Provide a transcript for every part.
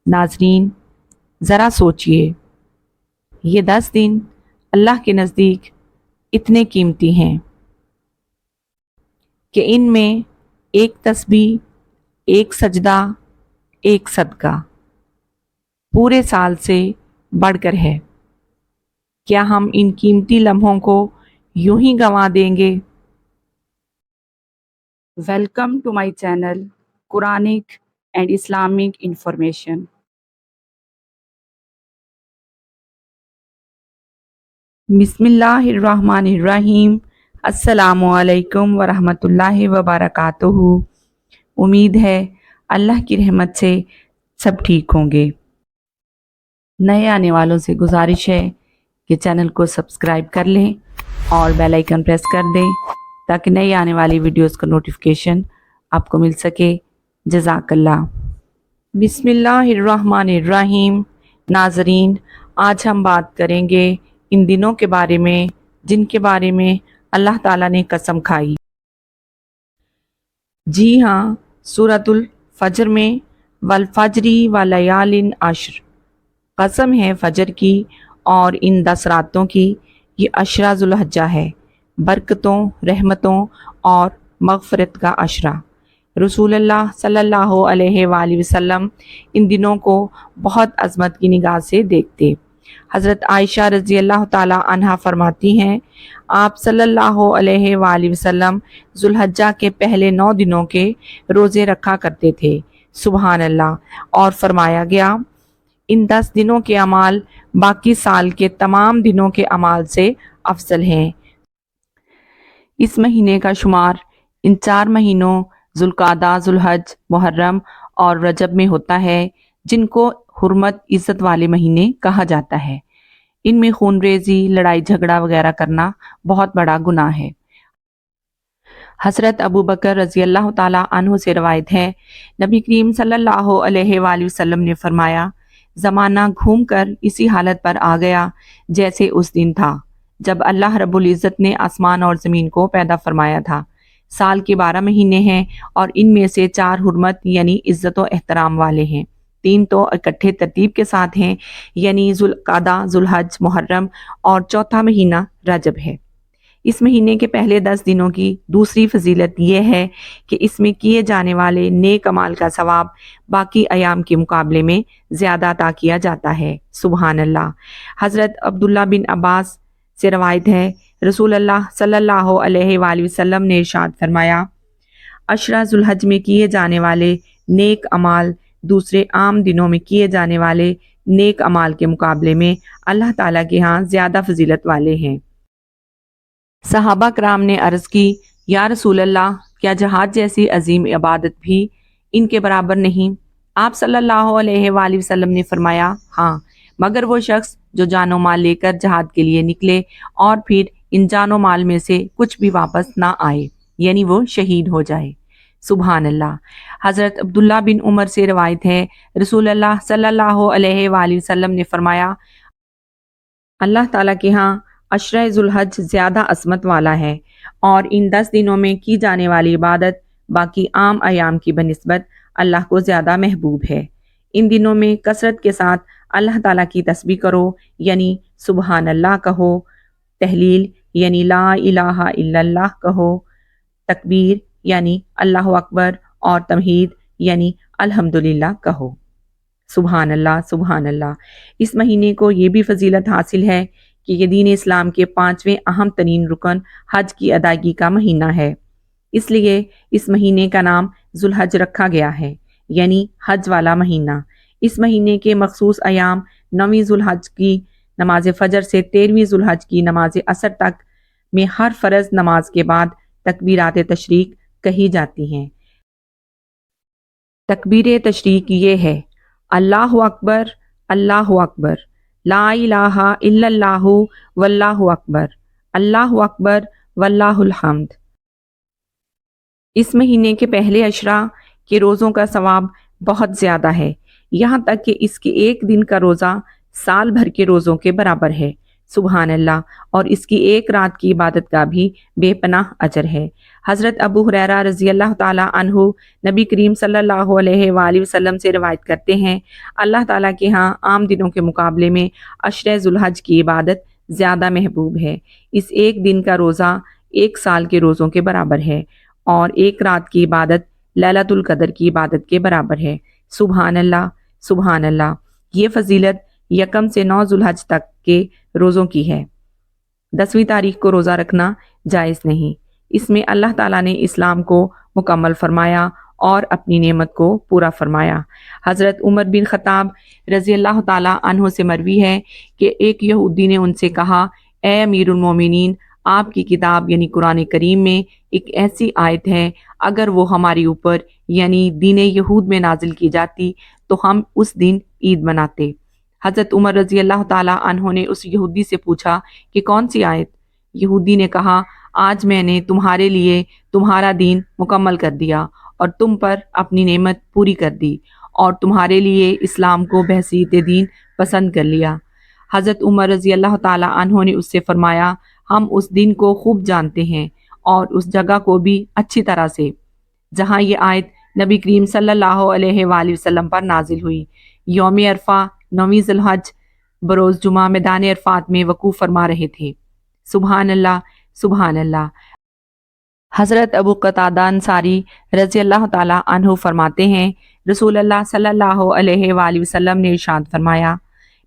ناظرین، ذرا سوچئے، یہ 10 دن اللہ کے نزدیک اتنے قیمتی ہیں کہ ان میں ایک تسبیح، ایک سجدہ، ایک صدقہ پورے سال سے بڑھ کر ہے۔ کیا ہم ان قیمتی لمحوں کو یوں ہی گنوا دیں گے؟ Welcome to my channel Quranic and Islamic information. بسم اللہ الرحمن الرحیم۔ السلام علیکم ورحمۃ اللہ وبرکاتہ۔ امید ہے اللہ کی رحمت سے سب ٹھیک ہوں گے۔ نئے آنے والوں سے گزارش ہے کہ چینل کو سبسکرائب کر لیں اور بیل آئیکن پریس کر دیں تاکہ نئی آنے والی ویڈیوز کا نوٹیفیکیشن آپ کو مل سکے۔ جزاک اللہ۔ بسم اللہ الرحمن الرحیم۔ ناظرین، آج ہم بات کریں گے ان دنوں کے بارے میں جن کے بارے میں اللہ تعالیٰ نے قسم کھائی۔ جی ہاں، سورۃ الفجر میں والفجر ولیال عشر، قسم ہے فجر کی اور ان 10 راتوں کی، یہ عشرہ ذو الحجہ ہے، برکتوں، رحمتوں اور مغفرت کا عشرہ۔ رسول اللہ صلی اللہ علیہ وآلہ وسلم ان دنوں کو بہت عظمت کی نگاہ سے دیکھتے۔ حضرت عائشہ رضی اللہ تعالی عنہا فرماتی ہیں، آپ صلی اللہ علیہ وآلہ وسلم ذو الحجہ کے پہلے 9 دنوں کے روزے رکھا کرتے تھے۔ سبحان اللہ۔ اور فرمایا گیا، ان 10 دنوں کے اعمال باقی سال کے تمام دنوں کے اعمال سے افضل ہیں۔ اس مہینے کا شمار ان 4 مہینوں ذوالقعدہ، ذوالحج، محرم اور رجب میں ہوتا ہے، جن کو حرمت عزت والے مہینے کہا جاتا ہے۔ ان میں خون ریزی، لڑائی جھگڑا وغیرہ کرنا بہت بڑا گناہ ہے۔ حضرت ابو بکر رضی اللہ تعالی عنہ سے روایت ہے، نبی کریم صلی اللہ علیہ وآلہ وسلم نے فرمایا، زمانہ گھوم کر اسی حالت پر آ گیا جیسے اس دن تھا جب اللہ رب العزت نے آسمان اور زمین کو پیدا فرمایا تھا۔ سال کے 12 مہینے ہیں اور ان میں سے 4 حرمت یعنی عزت و احترام والے ہیں، 3 تو اکٹھے ترتیب کے ساتھ ہیں یعنی ذوالقعدہ، ذوالحج، محرم اور چوتھا مہینہ رجب ہے۔ اس مہینے کے پہلے 10 دنوں کی دوسری فضیلت یہ ہے کہ اس میں کیے جانے والے نیک اعمال کا ثواب باقی ایام کے مقابلے میں زیادہ عطا کیا جاتا ہے۔ سبحان اللہ۔ حضرت عبداللہ بن عباس سے روایت ہے، رسول اللہ صلی اللہ علیہ وآلہ وسلم نے ارشاد فرمایا، عشرہ ذوالحج میں کیے جانے والے نیک اعمال دوسرے عام دنوں میں کیے جانے والے نیک اعمال کے مقابلے میں اللہ تعالیٰ کے ہاں زیادہ فضیلت والے ہیں۔ صحابہ کرام نے عرض کی، یا رسول اللہ، کیا جہاد جیسی عظیم عبادت بھی ان کے برابر نہیں؟ آپ صلی اللہ علیہ وآلہ وسلم نے فرمایا، ہاں، مگر وہ شخص جو جان و مال لے کر جہاد کے لیے نکلے اور پھر ان جان و مال میں سے کچھ بھی واپس نہ آئے، یعنی وہ شہید ہو جائے۔ سبحان اللہ۔ حضرت عبداللہ بن عمر سے روایت ہے، رسول اللہ صلی اللہ علیہ وآلہ وسلم نے فرمایا، اللہ تعالیٰ کے ہاں عشرہ ذوالحج زیادہ عظمت والا ہے اور ان 10 دنوں میں کی جانے والی عبادت باقی عام ایام کی بنسبت اللہ کو زیادہ محبوب ہے۔ ان دنوں میں کثرت کے ساتھ اللہ تعالیٰ کی تسبیح کرو، یعنی سبحان اللہ کہو، تحلیل یعنی لا الہ الا اللہ کہو، تکبیر یعنی اللہ اکبر اور تمہید یعنی الحمدللہ کہو۔ سبحان اللہ، سبحان اللہ۔ اس مہینے کو یہ بھی فضیلت حاصل ہے کہ یہ دین اسلام کے 5ویں اہم ترین رکن حج کی ادائیگی کا مہینہ ہے، اس لیے اس مہینے کا نام ذوالحج رکھا گیا ہے، یعنی حج والا مہینہ۔ اس مہینے کے مخصوص ایام 9ویں ذوالحج کی نماز فجر سے 13ویں ذوالحج کی نماز عصر تک میں ہر فرض نماز کے بعد تکبیرات تشریق کہی جاتی ہیں۔ تکبیر تشریق یہ ہے، اللہ اکبر، اللہ اکبر، لا الہ الا اللہ واللہ اکبر، اللہ اکبر واللہ الحمد۔ اس مہینے کے پہلے عشرہ کے روزوں کا ثواب بہت زیادہ ہے، یہاں تک کہ اس کے ایک دن کا روزہ سال بھر کے روزوں کے برابر ہے۔ سبحان اللہ، اور اس کی ایک رات کی عبادت کا بھی بے پناہ اجر ہے۔ حضرت ابو ہریرہ رضی اللہ تعالیٰ عنہ نبی کریم صلی اللہ علیہ وآلہ وسلم سے روایت کرتے ہیں، اللہ تعالیٰ کے ہاں عام دنوں کے مقابلے میں عشرہ ذوالحج کی عبادت زیادہ محبوب ہے۔ اس ایک دن کا روزہ 1 سال کے روزوں کے برابر ہے، اور ایک رات کی عبادت لیلۃ القدر کی عبادت کے برابر ہے۔ سبحان اللہ، سبحان اللہ۔ یہ فضیلت 1 سے 9 ذوالحج تک کے روزوں کی ہے۔ 10ویں تاریخ کو روزہ رکھنا جائز نہیں۔ اس میں اللہ تعالیٰ نے اسلام کو مکمل فرمایا اور اپنی نعمت کو پورا فرمایا۔ حضرت عمر بن خطاب رضی اللہ تعالیٰ عنہ سے مروی ہے کہ ایک یہودی نے ان سے کہا، اے امیر المومنین، آپ کی کتاب یعنی قرآن کریم میں ایک ایسی آیت ہے، اگر وہ ہمارے اوپر یعنی دین یہود میں نازل کی جاتی تو ہم اس دن عید مناتے۔ حضرت عمر رضی اللہ تعالیٰ عنہ نے اس یہودی سے پوچھا کہ کون سی آیت؟ یہودی نے کہا، آج میں نے تمہارے لیے تمہارا دین مکمل کر دیا اور تم پر اپنی نعمت پوری کر دی اور تمہارے لیے اسلام کو بحیثیت دین پسند کر لیا۔ حضرت عمر رضی اللہ تعالیٰ عنہ نے اس سے فرمایا، ہم اس دن کو خوب جانتے ہیں اور اس جگہ کو بھی اچھی طرح سے جہاں یہ آیت نبی کریم صلی اللہ علیہ وآلہ وسلم پر نازل ہوئی۔ یوم عرفہ 9 ذی الحج بروز جمعہ میدان عرفات میں وقوف فرما رہے تھے۔ سبحان اللہ، سبحان اللہ۔ حضرت ابو قتادہ انصاری رضی اللہ تعالیٰ عنہ فرماتے ہیں، رسول اللہ صلی اللہ علیہ وآلہ وسلم نے ارشاد فرمایا،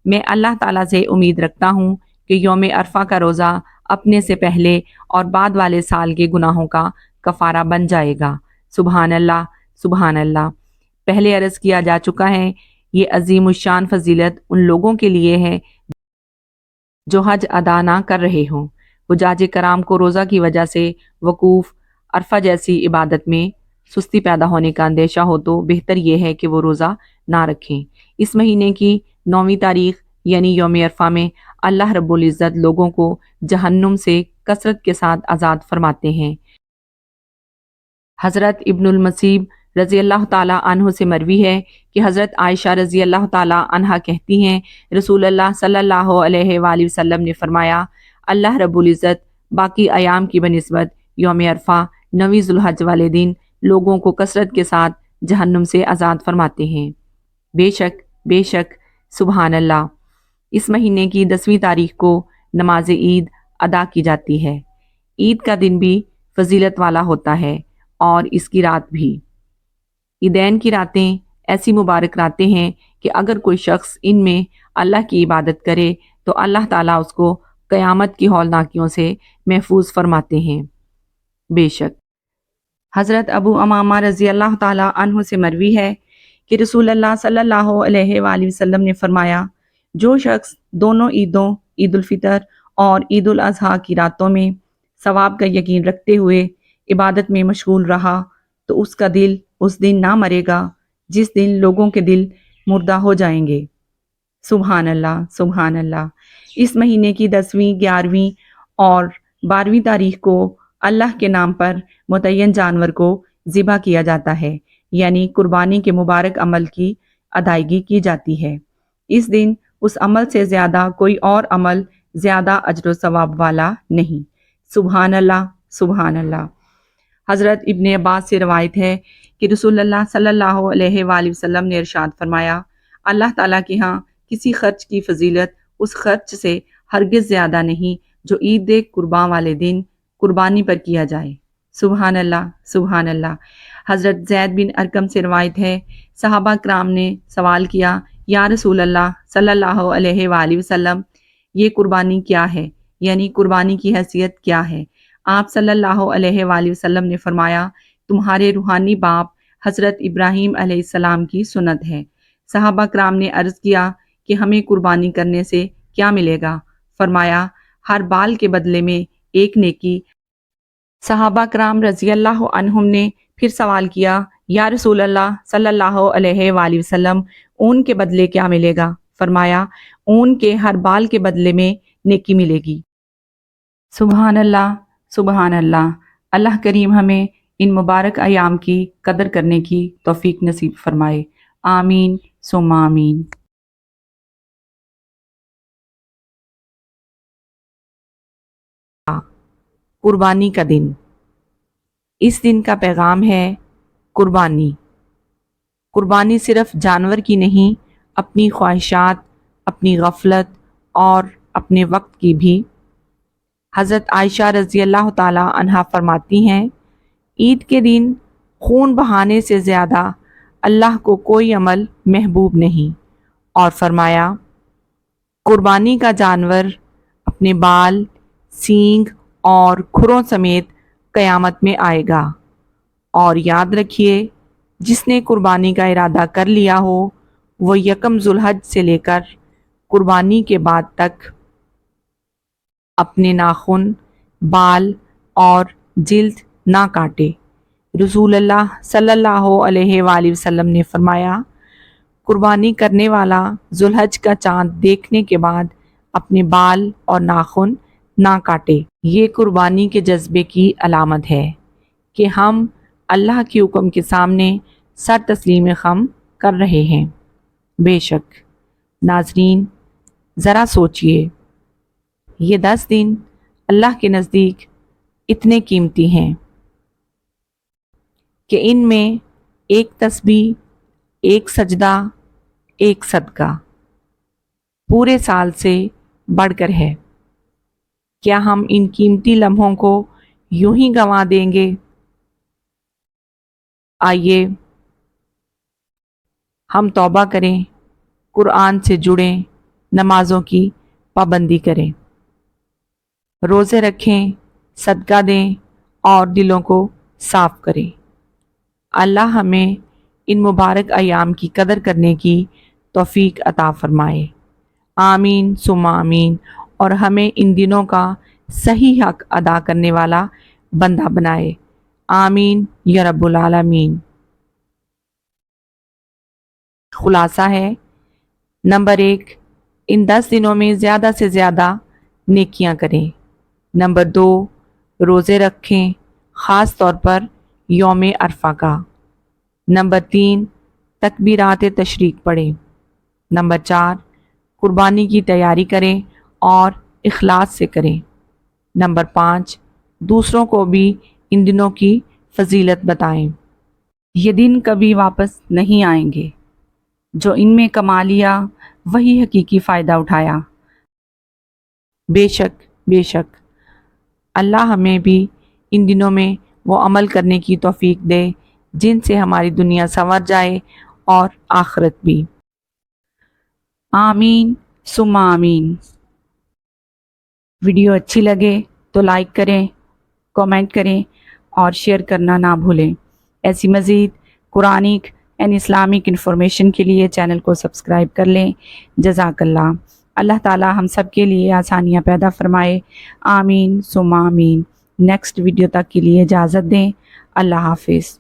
میں اللہ تعالیٰ سے امید رکھتا ہوں کہ یوم عرفہ کا روزہ اپنے سے پہلے اور بعد والے سال کے گناہوں کا کفارہ بن جائے گا۔ سبحان اللہ، سبحان اللہ۔ پہلے عرض کیا جا چکا ہے، یہ عظیم الشان فضیلت ان لوگوں کے لیے ہے جو حج ادا نہ کر رہے ہوں۔ حجاج کرام کو روزہ کی وجہ سے وقوف عرفہ جیسی عبادت میں سستی پیدا ہونے کا اندیشہ ہو تو بہتر یہ ہے کہ وہ روزہ نہ رکھیں۔ اس مہینے کی 9ویں تاریخ یعنی یوم عرفہ میں اللہ رب العزت لوگوں کو جہنم سے کثرت کے ساتھ آزاد فرماتے ہیں۔ حضرت ابن المسیب رضی اللہ تعالیٰ عنہ سے مروی ہے کہ حضرت عائشہ رضی اللہ تعالیٰ عنہ کہتی ہیں، رسول اللہ صلی اللہ علیہ وآلہ وسلم نے فرمایا، اللہ رب العزت باقی ایام کی بنسبت یوم عرفہ 9 ذوالحج والے دن لوگوں کو کثرت کے ساتھ جہنم سے آزاد فرماتے ہیں۔ بے شک، بے شک، سبحان اللہ۔ اس مہینے کی 10ویں تاریخ کو نماز عید ادا کی جاتی ہے۔ عید کا دن بھی فضیلت والا ہوتا ہے اور اس کی رات بھی۔ عیدین کی راتیں ایسی مبارک راتیں ہیں کہ اگر کوئی شخص ان میں اللہ کی عبادت کرے تو اللہ تعالیٰ اس کو قیامت کی ہولناکیوں سے محفوظ فرماتے ہیں۔ بے شک۔ حضرت ابو امامہ رضی اللہ تعالیٰ عنہ سے مروی ہے کہ رسول اللہ صلی اللہ علیہ وآلہ وسلم نے فرمایا، جو شخص دونوں عیدوں عید الفطر اور عید الاضحیٰ کی راتوں میں ثواب کا یقین رکھتے ہوئے عبادت میں مشغول رہا تو اس کا دل اس دن نہ مرے گا جس دن لوگوں کے دل مردہ ہو جائیں گے۔ سبحان اللہ، سبحان اللہ۔ اس مہینے کی 10ویں، 11ویں اور 12ویں تاریخ کو اللہ کے نام پر متعین جانور کو ذبح کیا جاتا ہے، یعنی قربانی کے مبارک عمل کی ادائیگی کی جاتی ہے۔ اس دن اس عمل سے زیادہ کوئی اور عمل زیادہ اجر و ثواب والا نہیں۔ سبحان اللہ، سبحان اللہ۔ حضرت ابن عباس سے روایت ہے کہ رسول اللہ صلی اللہ علیہ وآلہ وسلم نے ارشاد فرمایا، اللہ تعالیٰ کے ہاں کسی خرچ کی فضیلت اس خرچ سے ہرگز زیادہ نہیں جو عید قرباں والے دن قربانی پر کیا جائے۔ سبحان اللہ، سبحان اللہ۔ حضرت زید بن ارقم سے روایت ہے، صحابہ کرام نے سوال کیا، یا رسول اللہ صلی اللہ علیہ وآلہ وسلم، یہ قربانی کیا ہے؟ یعنی قربانی کی حیثیت کیا ہے؟ آپ صلی اللہ علیہ وآلہ وسلم نے فرمایا، تمہارے روحانی باپ حضرت ابراہیم علیہ السلام کی سنت ہے۔ صحابہ کرام نے عرض کیا کہ ہمیں قربانی کرنے سے کیا ملے گا؟ فرمایا، ہر بال کے بدلے میں ایک نیکی۔ صحابہ کرام رضی اللہ عنہم نے پھر سوال کیا، یا رسول اللہ صلی اللہ علیہ وآلہ وسلم، اون کے بدلے کیا ملے گا؟ فرمایا، اون کے ہر بال کے بدلے میں نیکی ملے گی۔ سبحان اللہ، سبحان اللہ۔ اللہ کریم ہمیں ان مبارک ایام کی قدر کرنے کی توفیق نصیب فرمائے۔ آمین ثم آمین۔ قربانی کا دن۔ اس دن کا پیغام ہے قربانی۔ قربانی صرف جانور کی نہیں، اپنی خواہشات، اپنی غفلت اور اپنے وقت کی بھی۔ حضرت عائشہ رضی اللہ تعالی عنہا فرماتی ہیں، عید کے دن خون بہانے سے زیادہ اللہ کو کوئی عمل محبوب نہیں، اور فرمایا قربانی کا جانور اپنے بال، سینگ اور کھروں سمیت قیامت میں آئے گا، اور یاد رکھیے جس نے قربانی کا ارادہ کر لیا ہو وہ یکم ذوالحج سے لے کر قربانی کے بعد تک اپنے ناخن، بال اور جلد نہ کاٹے۔ رسول اللہ صلی اللہ علیہ وآلہ وسلم نے فرمایا، قربانی کرنے والا ذوالحج کا چاند دیکھنے کے بعد اپنے بال اور ناخن نہ کاٹے۔ یہ قربانی کے جذبے کی علامت ہے کہ ہم اللہ کے حکم کے سامنے سر تسلیم خم کر رہے ہیں۔ بے شک ناظرین، ذرا سوچئے، یہ 10 دن اللہ کے نزدیک اتنے قیمتی ہیں کہ ان میں ایک تسبیح، ایک سجدہ، ایک صدقہ پورے سال سے بڑھ کر ہے۔ کیا ہم ان قیمتی لمحوں کو یوں ہی گنوا دیں گے؟ آئیے ہم توبہ کریں، قرآن سے جڑیں، نمازوں کی پابندی کریں، روزے رکھیں، صدقہ دیں اور دلوں کو صاف کریں۔ اللہ ہمیں ان مبارک ایام کی قدر کرنے کی توفیق عطا فرمائے۔ آمین ثم آمین، اور ہمیں ان دنوں کا صحیح حق ادا کرنے والا بندہ بنائے۔ آمین یا رب العالمین۔ خلاصہ ہے، نمبر 1، ان 10 دنوں میں زیادہ سے زیادہ نیکیاں کریں۔ نمبر 2، روزے رکھیں، خاص طور پر یوم عرفہ کا۔ نمبر 3، تکبیرات تشریق پڑھیں۔ نمبر 4، قربانی کی تیاری کریں اور اخلاص سے کریں۔ نمبر 5، دوسروں کو بھی ان دنوں کی فضیلت بتائیں۔ یہ دن کبھی واپس نہیں آئیں گے، جو ان میں کما لیا وہی حقیقی فائدہ اٹھایا۔ بے شک اللہ ہمیں بھی ان دنوں میں وہ عمل کرنے کی توفیق دے جن سے ہماری دنیا سنور جائے اور آخرت بھی۔ آمین ثم آمین۔ ویڈیو اچھی لگے تو لائک کریں، کامنٹ کریں اور شیئر کرنا نہ بھولیں۔ ایسی مزید قرآنک اینڈ اسلامک انفارمیشن کے لیے چینل کو سبسکرائب کر لیں۔ جزاک اللہ۔ اللہ تعالی ہم سب کے لیے آسانیاں پیدا فرمائے۔ آمین ثم آمین۔ نیکسٹ ویڈیو تک کے لیے اجازت دیں۔ اللہ حافظ۔